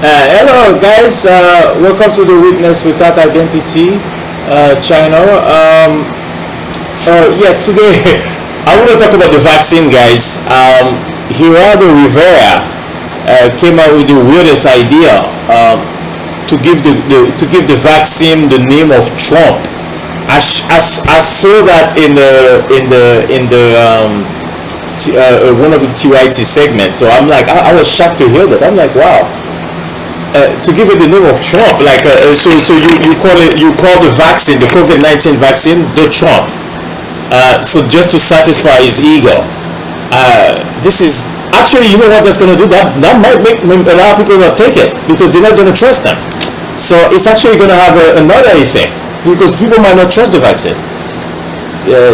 Hello guys, welcome to the Witness Without Identity channel. Yes, today I want to talk about the vaccine, guys. Geraldo Rivera came out with the weirdest idea to give the vaccine the name of Trump. I saw that in one of the TYT segments. So I'm like, I was shocked to hear that. I'm like, wow. To give it the name of Trump, like so you call the vaccine, the COVID-19 vaccine, the Trump. So just to satisfy his ego. This is actually, you know what that's gonna do? That might make a lot of people not take it because they're not gonna trust them. So it's actually gonna have another effect because people might not trust the vaccine.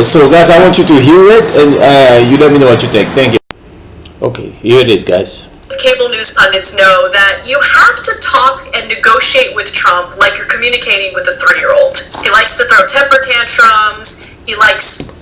So guys, I want you to hear it and you let me know what you think. Thank you. Okay, here it is, guys. Cable news pundits know that you have to talk and negotiate with Trump like you're communicating with a 3-year-old. He likes to throw temper tantrums, he likes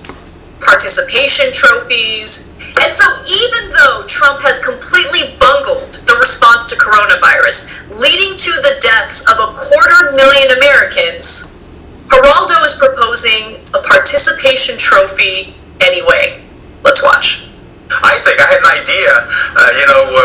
participation trophies, and so even though Trump has completely bungled the response to coronavirus, leading to the deaths of 250,000 Americans, Geraldo is proposing a participation trophy anyway. Let's watch. I think I had an idea,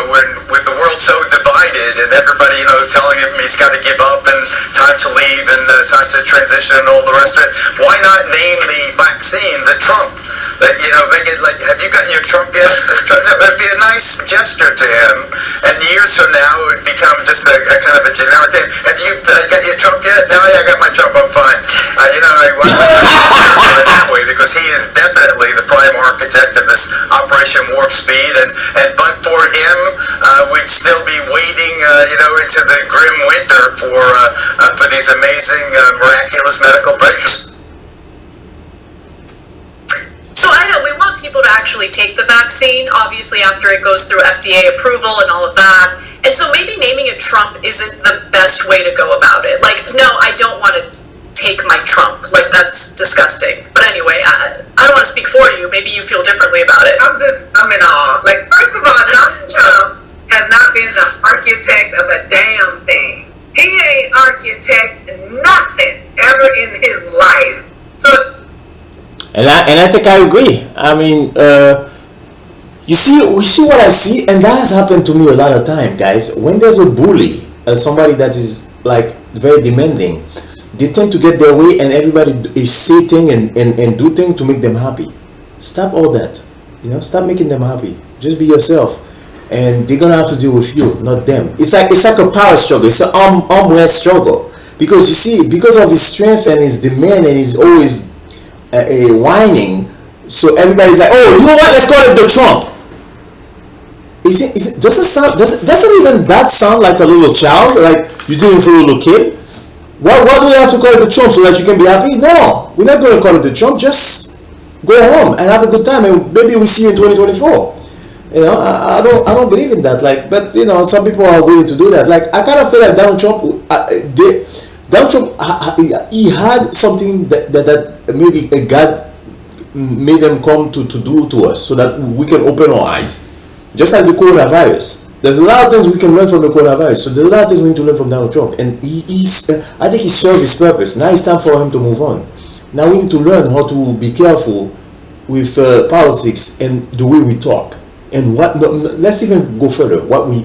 when with the world so divided and everybody, telling him he's got to give up and time to leave and time to transition and all the rest of it. Why not name the vaccine the Trump? Make it like, have you gotten your Trump yet? That would be a nice gesture to him. And years from now, it would become just a kind of a generic thing. Have you got your Trump yet? No, yeah, I got my Trump. I'm fine. I want to that way because he is definitely the prime architect of this Operation Warp Speed, and but for him, we'd still be waiting, into the grim winter for these amazing, miraculous medical breakthroughs. So I know we want people to actually take the vaccine, obviously after it goes through FDA approval and all of that. And so maybe naming it Trump isn't the best way to go about it. Like, no, I don't want to take my Trump. Like, that's disgusting. But anyway, I don't want to speak for you. Maybe you feel differently about it. I'm in awe. Like, first of all, Donald Trump has not been the architect of a damn thing. He ain't architect nothing ever in his life. So, and I think I agree. I mean, you see what I see, and that has happened to me a lot of time, guys. When there's a bully, somebody that is like very demanding, they tend to get their way, and everybody is say things and do things to make them happy. Stop all that. Stop making them happy. Just be yourself, and they're gonna have to deal with you, not them. It's like a power struggle. It's an arm race struggle because you see, because of his strength and his demand, and he's always whining. So everybody's like, oh, you know what? Let's call it the Trump. Doesn't even that sound like a little child? Like you're dealing with a little kid? Why do we have to call it the Trump so that you can be happy? No, we're not going to call it the Trump. Just go home and have a good time, and maybe we see you in 2024. I don't believe in that. Like, but some people are willing to do that. Like, I kind of feel like Donald Trump, he had something that maybe God made them come to do to us so that we can open our eyes. Just like the coronavirus. There's a lot of things we can learn from the coronavirus. So there's a lot of things we need to learn from Donald Trump. And I think he served his purpose. Now it's time for him to move on. Now we need to learn how to be careful with politics and the way we talk. And let's even go further. What we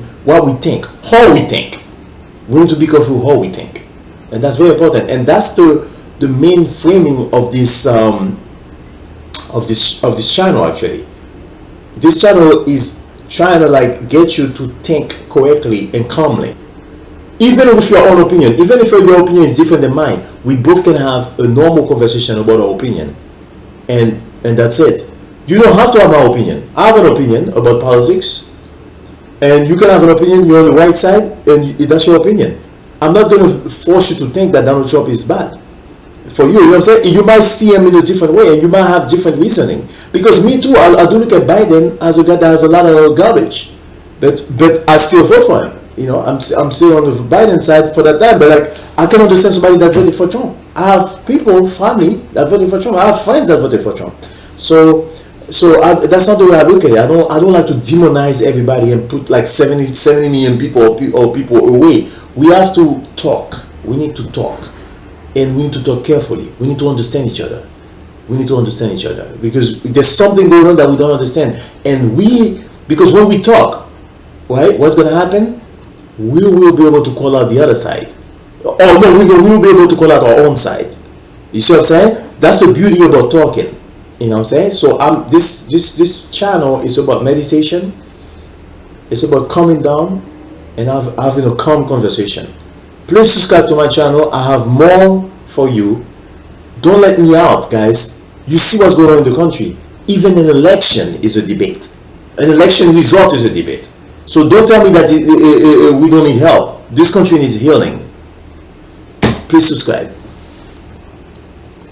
think, how we think. We need to be careful how we think. And that's very important. And that's the main framing of this channel actually. This channel is trying to get you to think correctly and calmly, even with your own opinion. Even if your opinion is different than mine, we both can have a normal conversation about our opinion, and that's it. You don't have to have my opinion. I have an opinion about politics, and you can have an opinion. You're on the right side, and that's your opinion. I'm not going to force you to think that Donald Trump is bad. For you, you know what I'm saying? You might see him in a different way, and you might have different reasoning. Because me too, I do look at Biden as a guy that has a lot of garbage, but I still vote for him. I'm still on the Biden side for that time. But I can understand somebody that voted for Trump. I have people, family that voted for Trump. I have friends that voted for Trump. So So that's not the way I look at it. I don't like to demonize everybody and put like 70 million people or people away. We have to talk. We need to talk, and we need to talk carefully. We need to understand each other. We need to understand each other, because there's something going on that we don't understand. And because when we talk, right, what's going to happen? We will be able to call out the other side. Oh no, we will be able to call out our own side. You see what I'm saying? That's the beauty about talking. You know what I'm saying? So this channel is about meditation. It's about calming down and having a calm conversation. Please subscribe to my channel. I have more for you. Don't let me out, guys. You see what's going on in the country. Even an election is a debate. An election result is a debate. So don't tell me that we don't need help. This country needs healing. Please subscribe.